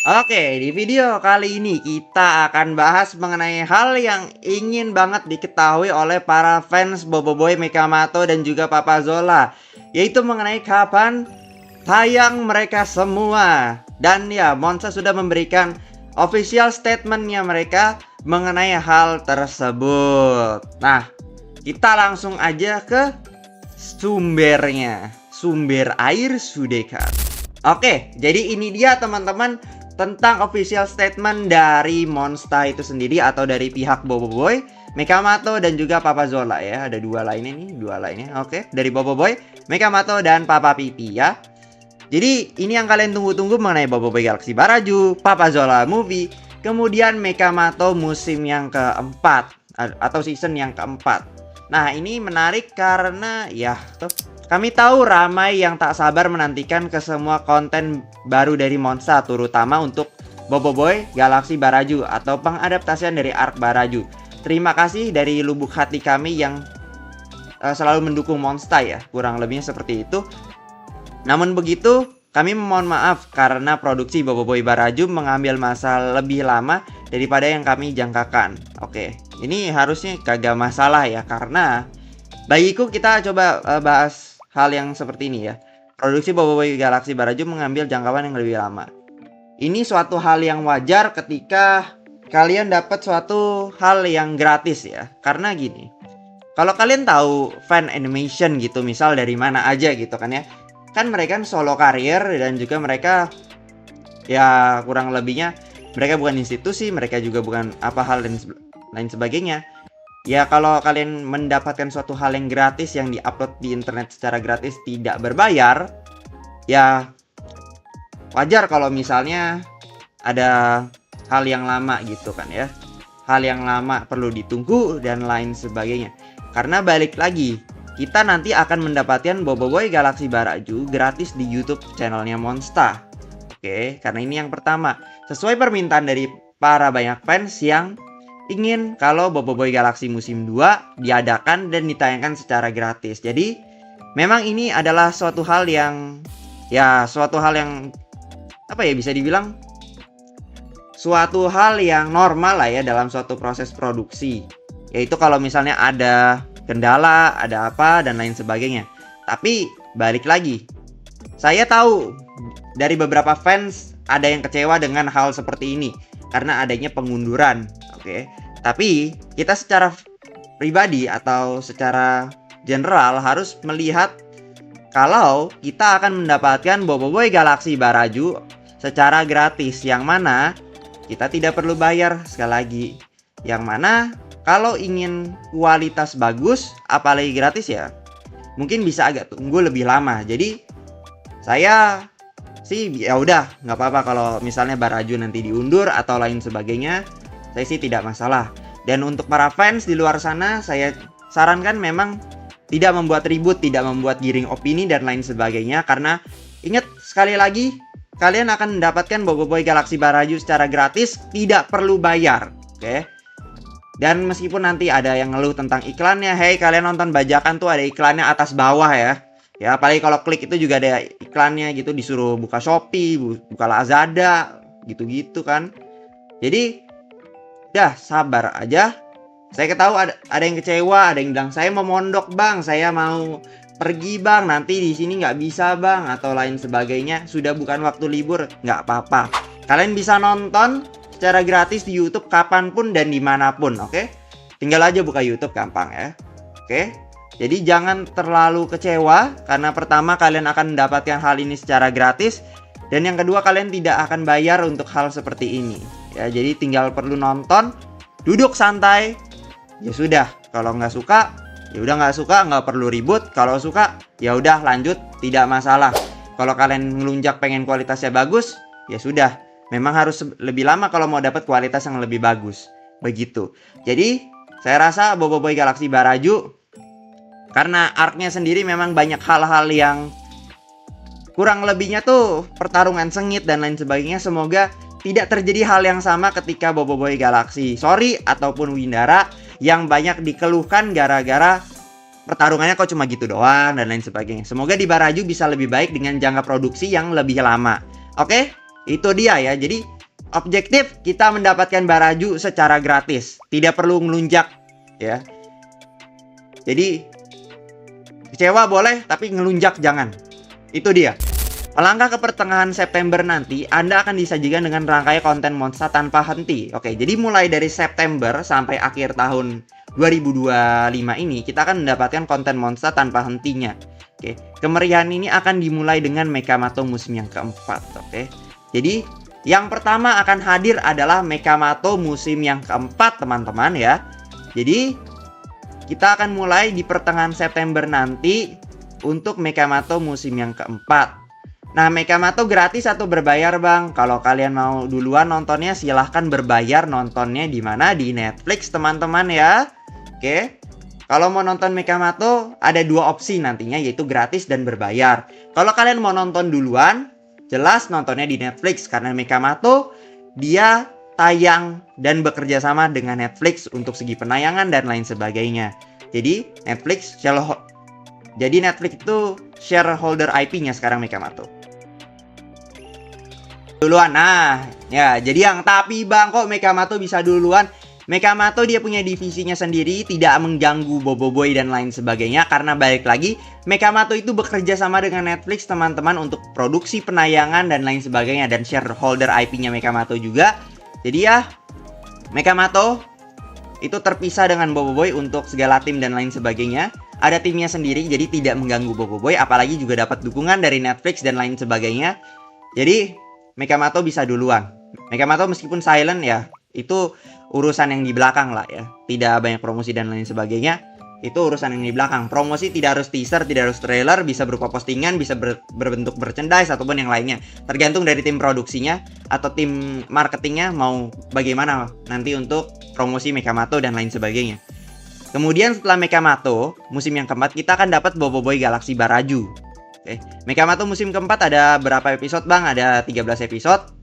Oke, di video kali ini kita akan bahas mengenai hal yang ingin banget diketahui oleh para fans Boboiboy Mekamato dan juga Papa Zola, yaitu mengenai kapan tayang mereka semua. Dan ya, Monsta sudah memberikan official statementnya mereka mengenai hal tersebut. Nah, kita langsung aja ke sumbernya. Sumber air Sudekat. Oke, jadi ini dia teman-teman tentang official statement dari Monsta itu sendiri atau dari pihak Boboiboy, Mekamato dan juga Papa Zola ya. Ada dua lainnya. Oke, dari Boboiboy, Mekamato dan Papa Pipi ya. Jadi ini yang kalian tunggu-tunggu mengenai Boboiboy Galaxy Baraju, Papa Zola Movie, kemudian Mekamato musim yang keempat atau season yang keempat. Nah, ini menarik karena ya kami tahu ramai yang tak sabar menantikan ke semua konten baru dari Monsta, terutama untuk Boboiboy Galaxy Baraju atau pengadaptasian dari Arc Baraju. Terima kasih dari lubuk hati kami yang selalu mendukung Monsta ya, kurang lebihnya seperti itu. Namun begitu, kami memohon maaf karena produksi Boboiboy Baraju mengambil masa lebih lama daripada yang kami jangkakan. Oke, ini harusnya kagak masalah ya, karena bagiku kita coba bahas hal yang seperti ini ya. Produksi Boboiboy Galaxy Baraju mengambil jangkauan yang lebih lama. Ini suatu hal yang wajar ketika kalian dapat suatu hal yang gratis ya. Karena gini, kalau kalian tahu fan animation gitu, misal dari mana aja gitu kan ya, kan mereka solo karir dan juga mereka ya kurang lebihnya mereka bukan institusi, mereka juga bukan apa hal dan lain sebagainya. Ya kalau kalian mendapatkan suatu hal yang gratis yang diupload di internet secara gratis tidak berbayar, ya wajar kalau misalnya ada hal yang lama gitu kan ya. Hal yang lama perlu ditunggu dan lain sebagainya. Karena balik lagi, kita nanti akan mendapatkan Boboiboy Galaxy Baraju gratis di YouTube channelnya Monsta. Oke, karena ini yang pertama, sesuai permintaan dari para banyak fans yang ingin kalau Boboiboy Galaxy musim 2 diadakan dan ditayangkan secara gratis. Jadi memang ini adalah suatu hal yang apa ya, bisa dibilang suatu hal yang normal lah ya dalam suatu proses produksi. Yaitu kalau misalnya ada kendala, ada apa dan lain sebagainya. Tapi balik lagi, saya tahu dari beberapa fans ada yang kecewa dengan hal seperti ini karena adanya pengunduran. Oke. Tapi kita secara pribadi atau secara general harus melihat kalau kita akan mendapatkan Boboiboy Galaxy Baraju secara gratis, yang mana kita tidak perlu bayar sekali lagi. Yang mana kalau ingin kualitas bagus apalagi gratis ya mungkin bisa agak tunggu lebih lama. Jadi saya sih ya udah nggak apa-apa kalau misalnya Baraju nanti diundur atau lain sebagainya. Saya sih tidak masalah. Dan untuk para fans di luar sana, saya sarankan memang tidak membuat ribut, tidak membuat giring opini dan lain sebagainya. Karena ingat sekali lagi, kalian akan mendapatkan Boboiboy Galaxy Baraju secara gratis, tidak perlu bayar. Oke. Dan meskipun nanti ada yang ngeluh tentang iklannya, hey kalian nonton bajakan tuh ada iklannya atas bawah ya. Ya apalagi kalau klik itu juga ada iklannya gitu, disuruh buka Shopee, buka Lazada, gitu-gitu kan. Jadi dah sabar aja. Saya ketahui ada yang kecewa, ada yang bilang saya mau mondok bang, saya mau pergi bang, nanti di sini nggak bisa bang atau lain sebagainya. Sudah bukan waktu libur, nggak apa-apa. Kalian bisa nonton secara gratis di YouTube kapanpun dan dimanapun, oke? Tinggal aja buka YouTube, gampang ya, oke? Jadi jangan terlalu kecewa karena pertama kalian akan mendapatkan hal ini secara gratis dan yang kedua kalian tidak akan bayar untuk hal seperti ini. Ya, jadi tinggal perlu nonton, duduk santai, ya sudah. Kalau nggak suka, ya udah nggak suka, nggak perlu ribut. Kalau suka, ya udah lanjut, tidak masalah. Kalau kalian ngelunjak pengen kualitasnya bagus, ya sudah. Memang harus lebih lama kalau mau dapat kualitas yang lebih bagus. Begitu. Jadi saya rasa Boboiboy Galaxy Baraju karena arc-nya sendiri memang banyak hal-hal yang kurang lebihnya tuh pertarungan sengit dan lain sebagainya. Semoga tidak terjadi hal yang sama ketika Boboiboy Galaxy Sorry ataupun Windara yang banyak dikeluhkan gara-gara pertarungannya kok cuma gitu doang dan lain sebagainya. Semoga di Baraju bisa lebih baik dengan jangka produksi yang lebih lama. Oke, itu dia ya. Jadi objektif kita mendapatkan Baraju secara gratis, tidak perlu ngelunjak ya. Jadi kecewa boleh, tapi ngelunjak jangan. Itu dia. Melangkah ke pertengahan September nanti, Anda akan disajikan dengan rangkaian konten monster tanpa henti. Oke, jadi mulai dari September sampai akhir tahun 2025 ini, kita akan mendapatkan konten monster tanpa hentinya. Oke, kemeriahan ini akan dimulai dengan Mekamato musim yang keempat. Oke, jadi yang pertama akan hadir adalah Mekamato musim yang keempat, teman-teman ya. Jadi kita akan mulai di pertengahan September nanti untuk Mekamato musim yang keempat. Nah, Mekamato gratis atau berbayar, Bang? Kalau kalian mau duluan nontonnya, silahkan berbayar nontonnya di mana? Di Netflix, teman-teman ya. Oke. Kalau mau nonton Mekamato, ada dua opsi nantinya, yaitu gratis dan berbayar. Kalau kalian mau nonton duluan, jelas nontonnya di Netflix. Karena Mekamato, dia tayang dan bekerja sama dengan Netflix untuk segi penayangan dan lain sebagainya. Jadi, Netflix itu shareholder IP-nya sekarang Mekamato. Duluan. Nah, ya, jadi yang tapi Bang, kok Mekamato bisa duluan? Mekamato dia punya divisinya sendiri, tidak mengganggu Boboiboy dan lain sebagainya. Karena balik lagi, Mekamato itu bekerja sama dengan Netflix, teman-teman, untuk produksi penayangan dan lain sebagainya. Dan shareholder IP-nya Mekamato juga. Jadi ya, Mekamato itu terpisah dengan Boboiboy untuk segala tim dan lain sebagainya. Ada timnya sendiri, jadi tidak mengganggu Boboiboy. Apalagi juga dapat dukungan dari Netflix dan lain sebagainya. Jadi Mekamato bisa duluan. Mekamato meskipun silent ya, itu urusan yang di belakang lah ya. Tidak banyak promosi dan lain sebagainya. Itu urusan yang di belakang. Promosi tidak harus teaser, tidak harus trailer, bisa berupa postingan, bisa berbentuk merchandise ataupun yang lainnya. Tergantung dari tim produksinya atau tim marketingnya mau bagaimana nanti untuk promosi Mekamato dan lain sebagainya. Kemudian setelah Mekamato musim yang keempat, kita akan dapat Boboiboy Galaxy Baraju. Oke. Mekamato musim keempat ada berapa episode, Bang? Ada 13 episode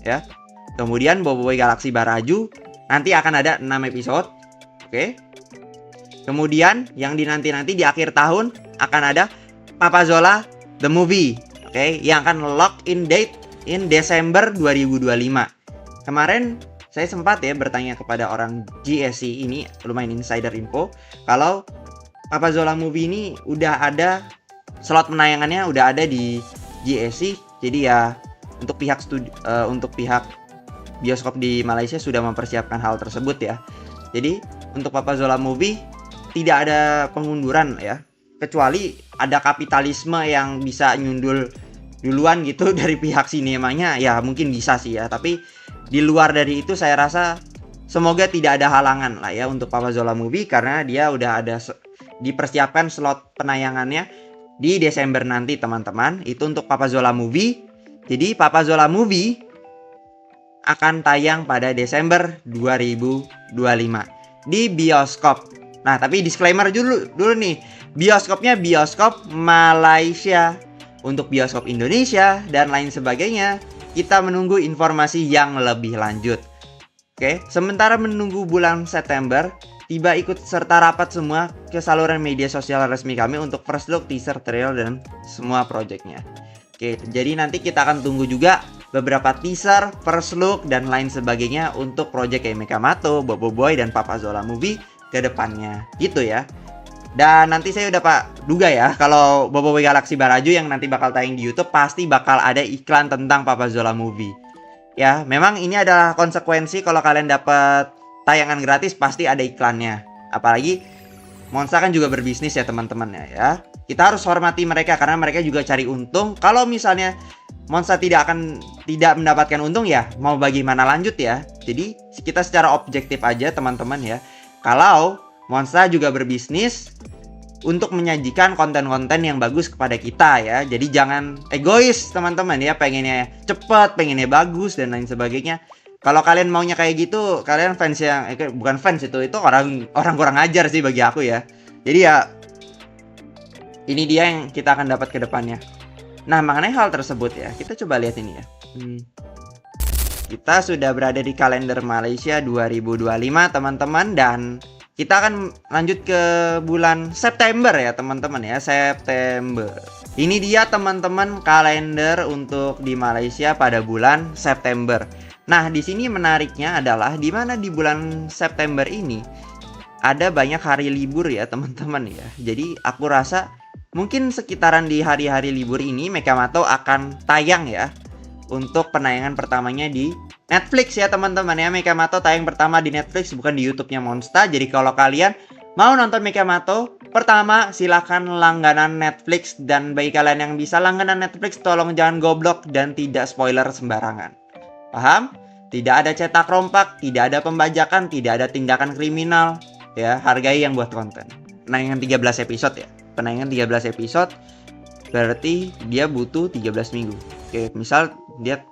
ya. Kemudian Boboiboy Galaxy Baraju nanti akan ada 6 episode. Oke. Kemudian yang dinanti-nanti di akhir tahun akan ada Papazola The Movie. Oke, yang akan lock in date in Desember 2025. Kemarin saya sempat ya bertanya kepada orang GSC, ini lumayan insider info, kalau Papazola Movie ini udah ada slot penayangannya, udah ada di GSC. Jadi ya untuk pihak bioskop di Malaysia sudah mempersiapkan hal tersebut ya. Jadi untuk Papazola Movie tidak ada pengunduran ya, kecuali ada kapitalisme yang bisa nyundul duluan gitu dari pihak sinemanya, ya mungkin bisa sih ya. Tapi di luar dari itu saya rasa semoga tidak ada halangan lah ya untuk Papazola Movie, karena dia udah ada dipersiapkan slot penayangannya di Desember nanti, teman-teman. Itu untuk Papazola Movie. Jadi Papazola Movie akan tayang pada Desember 2025 di bioskop. Nah, tapi disclaimer dulu nih. Bioskopnya bioskop Malaysia. Untuk bioskop Indonesia dan lain sebagainya, kita menunggu informasi yang lebih lanjut. Oke, sementara menunggu bulan September, tiba ikut serta rapat semua ke saluran media sosial resmi kami untuk first look, teaser, trailer, dan semua projectnya. Oke, jadi nanti kita akan tunggu juga beberapa teaser, first look, dan lain sebagainya untuk project kayak Mekamato, Boboiboy, dan Papazola Movie ke depannya. Gitu ya. Dan nanti saya udah duga ya, kalau Boboiboy Galaxy Baraju yang nanti bakal tayang di YouTube, pasti bakal ada iklan tentang Papazola Movie. Ya, memang ini adalah konsekuensi kalau kalian dapat tayangan gratis, pasti ada iklannya. Apalagi Monster kan juga berbisnis ya, teman-teman ya. Kita harus hormati mereka karena mereka juga cari untung. Kalau misalnya Monster tidak mendapatkan untung, ya mau bagaimana lanjut ya. Jadi kita secara objektif aja, teman-teman ya. Kalau Monster juga berbisnis untuk menyajikan konten-konten yang bagus kepada kita ya. Jadi jangan egois, teman-teman ya, pengennya cepat, pengennya bagus dan lain sebagainya. Kalau kalian maunya kayak gitu, kalian fans yang bukan fans, itu orang kurang ajar sih bagi aku ya. Jadi ya ini dia yang kita akan dapat ke depannya. Nah, mengenai hal tersebut ya, kita coba lihat ini ya. Kita sudah berada di kalender Malaysia 2025, teman-teman, dan kita akan lanjut ke bulan September ya, teman-teman ya, September. Ini dia, teman-teman, kalender untuk di Malaysia pada bulan September. Nah, di sini menariknya adalah di mana di bulan September ini ada banyak hari libur ya teman-teman ya. Jadi aku rasa mungkin sekitaran di hari-hari libur ini Mekamato akan tayang ya untuk penayangan pertamanya di Netflix ya teman-teman ya. Mekamato tayang pertama di Netflix, bukan di YouTube-nya Monsta. Jadi kalau kalian mau nonton Mekamato, pertama silakan langganan Netflix, dan bagi kalian yang bisa langganan Netflix tolong jangan goblok dan tidak spoiler sembarangan. Paham? Tidak ada cetak rompak, tidak ada pembajakan, tidak ada tindakan kriminal ya. Hargai yang buat konten. Penayangan 13 episode ya. Penayangan 13 episode berarti dia butuh 13 minggu. Oke, misal dia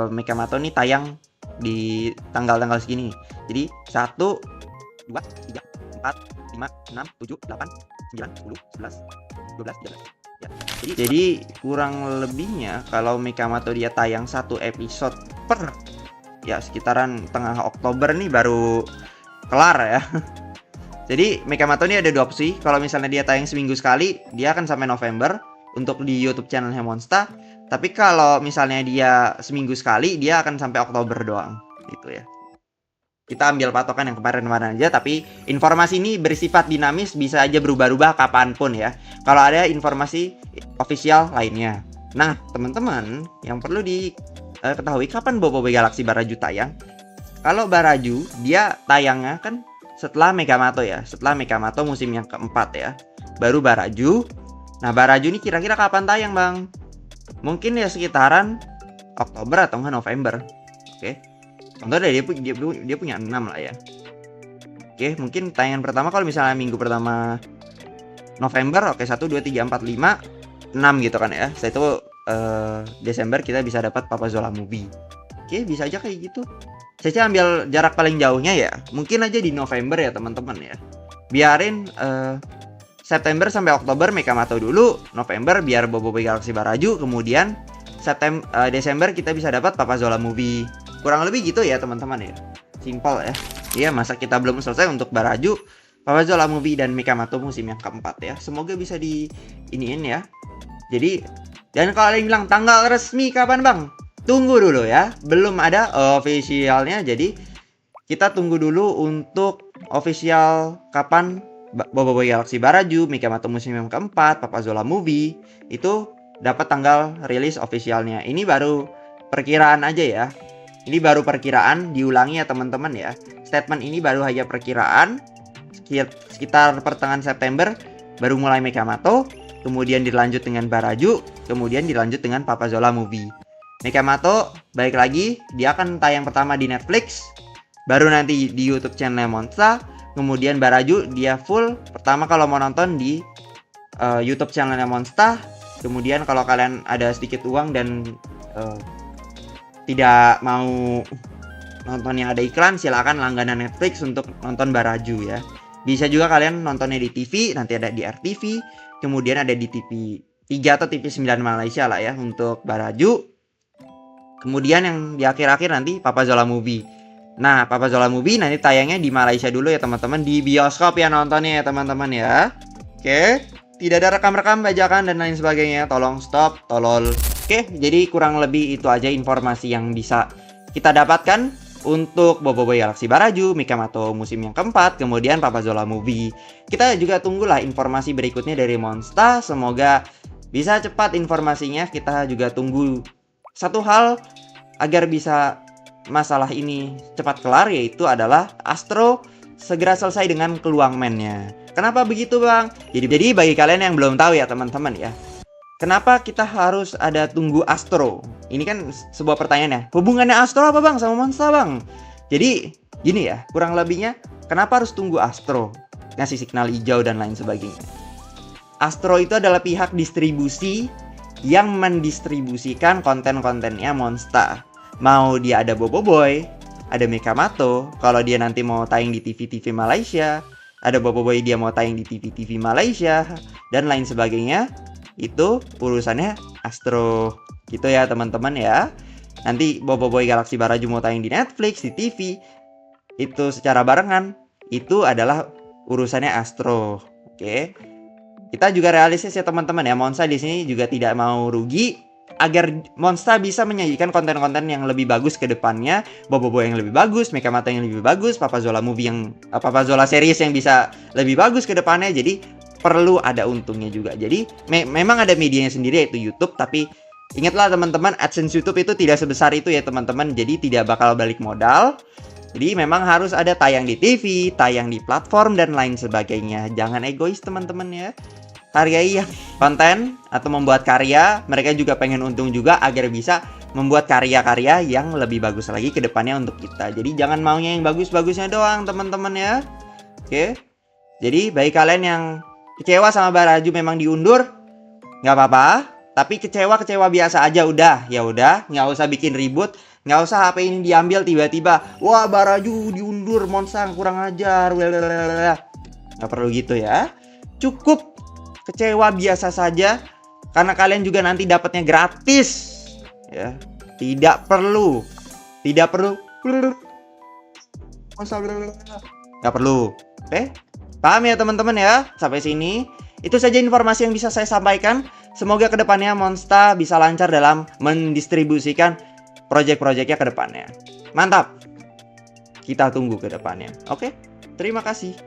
Mekamato nih tayang di tanggal-tanggal segini. Jadi 1 2 3 4 5 6 7 8 9 10 11 12 13 ya. Jadi kurang lebihnya kalau Mekamato dia tayang 1 episode per ya sekitaran tengah Oktober nih baru kelar ya. Jadi Mekamato ini ada 2 opsi. Kalau misalnya dia tayang seminggu sekali, dia akan sampai November untuk di YouTube channelnya Monsta. Tapi kalau misalnya dia seminggu sekali, dia akan sampai Oktober doang gitu ya. Kita ambil patokan yang kemarin-kemarin aja, tapi informasi ini bersifat dinamis, bisa aja berubah-ubah kapanpun ya. Kalau ada informasi official lainnya. Nah, teman-teman, yang perlu diketahui kapan Boboiboy Galaxy Baraju tayang. Kalau Baraju dia tayangnya kan setelah Mekamato ya, setelah Mekamato musim yang keempat ya, baru Baraju. Nah, Baraju ini kira-kira kapan tayang bang? Mungkin ya sekitaran Oktober atau enggak November. Oke, contohnya dia punya 6 lah ya. Oke, mungkin tayangan pertama kalau misalnya minggu pertama November, oke 1, 2, 3, 4, 5, 6 gitu kan ya. Setelah itu Desember kita bisa dapat Papa Zola Movie. Oke, bisa aja kayak gitu. Saya ambil jarak paling jauhnya ya, mungkin aja di November ya teman-teman ya. Biarin September sampai Oktober Mekamato dulu, November biar Boboiboy Galaxy Baraju, kemudian Desember kita bisa dapat Papa Zola Movie. Kurang lebih gitu ya teman-teman ya. Simple ya. Iya, masa kita belum selesai untuk Baraju, Papa Zola Movie dan Mekamato musim yang keempat ya. Semoga bisa iniin ya. Jadi, dan kalau ada yang bilang tanggal resmi kapan bang? Tunggu dulu ya, belum ada officialnya. Jadi kita tunggu dulu untuk official kapan Boboiboy Galaxy Baraju, Mekamato musim yang keempat, Papa Zola Movie itu dapat tanggal rilis officialnya. Ini baru perkiraan aja ya. Ini baru perkiraan, diulangi ya teman-teman ya. Statement ini baru hanya perkiraan. Sekitar pertengahan September baru mulai Mekamato, kemudian dilanjut dengan Baraju, kemudian dilanjut dengan Papa Zola Movie. Mekamato, balik lagi, dia akan tayang pertama di Netflix, baru nanti di YouTube channel Monsta, kemudian Baraju dia full pertama kalau mau nonton di YouTube channelnya Monsta, kemudian kalau kalian ada sedikit uang dan tidak mau nonton yang ada iklan, silakan langganan Netflix untuk nonton Baraju ya. Bisa juga kalian nontonnya di TV, nanti ada di RTV, kemudian ada di TV 3 atau TV 9 Malaysia lah ya untuk Baraju. Kemudian yang di akhir-akhir nanti Papa Zola Movie. Nah, Papa Zola Movie nanti tayangnya di Malaysia dulu ya teman-teman, di bioskop ya nontonnya ya teman-teman ya. Oke, tidak ada rekam-rekam, bajakan dan lain sebagainya. Tolong stop, tolol. Oke, jadi kurang lebih itu aja informasi yang bisa kita dapatkan untuk Boboiboy Galaxy Baraju, Mekamato musim yang keempat, kemudian Papa Zola Movie. Kita juga tunggulah informasi berikutnya dari Monsta. Semoga bisa cepat informasinya. Kita juga tunggu satu hal agar bisa masalah ini cepat kelar, yaitu adalah Astro segera selesai dengan keluangmennya. Kenapa begitu bang? Jadi bagi kalian yang belum tahu ya teman-teman ya, kenapa kita harus ada tunggu Astro? Ini kan sebuah pertanyaan ya. Hubungannya Astro apa bang sama Monsta bang? Jadi gini ya, kurang lebihnya kenapa harus tunggu Astro ngasih signal hijau dan lain sebagainya. Astro itu adalah pihak distribusi yang mendistribusikan konten-kontennya Monsta. Mau dia ada Boboiboy, ada Mekamato, kalau dia nanti mau tayang di TV-TV Malaysia, ada Boboiboy dia mau tayang di TV-TV Malaysia, dan lain sebagainya. Itu urusannya Astro. Gitu ya teman-teman ya. Nanti Boboiboy Galaxy Baraju mau tayang di Netflix, di TV, itu secara barengan. Itu adalah urusannya Astro. Oke. Kita juga realistis ya teman-teman ya. Monsta di sini juga tidak mau rugi. agar Monster bisa menyajikan konten-konten yang lebih bagus ke depannya, Boboiboy yang lebih bagus, Mekamata yang lebih bagus, Papa Zola movie yang Papa Zola series yang bisa lebih bagus ke depannya. Jadi perlu ada untungnya juga. Jadi memang ada medianya sendiri yaitu YouTube, tapi ingatlah teman-teman, AdSense YouTube itu tidak sebesar itu ya teman-teman. Jadi tidak bakal balik modal. Jadi memang harus ada tayang di TV, tayang di platform dan lain sebagainya. Jangan egois teman-teman ya. Karya konten atau membuat karya, mereka juga pengen untung juga agar bisa membuat karya-karya yang lebih bagus lagi ke depannya untuk kita. Jadi jangan maunya yang bagus-bagusnya doang teman-teman ya. Oke. Jadi bagi kalian yang kecewa sama Baraju memang diundur, nggak apa-apa. Tapi kecewa biasa aja udah. Ya udah, nggak usah bikin ribut. Nggak usah HP ini diambil tiba-tiba. Wah, Baraju diundur, Monsang kurang ajar. Nggak perlu gitu ya. Cukup kecewa biasa saja, karena kalian juga nanti dapatnya gratis ya. Tidak perlu nggak perlu. Oke, paham ya teman-teman ya? Sampai sini itu saja informasi yang bisa saya sampaikan. Semoga kedepannya Monster bisa lancar dalam mendistribusikan proyek-proyeknya ke depannya. Mantap, kita tunggu ke depannya. Oke, terima kasih.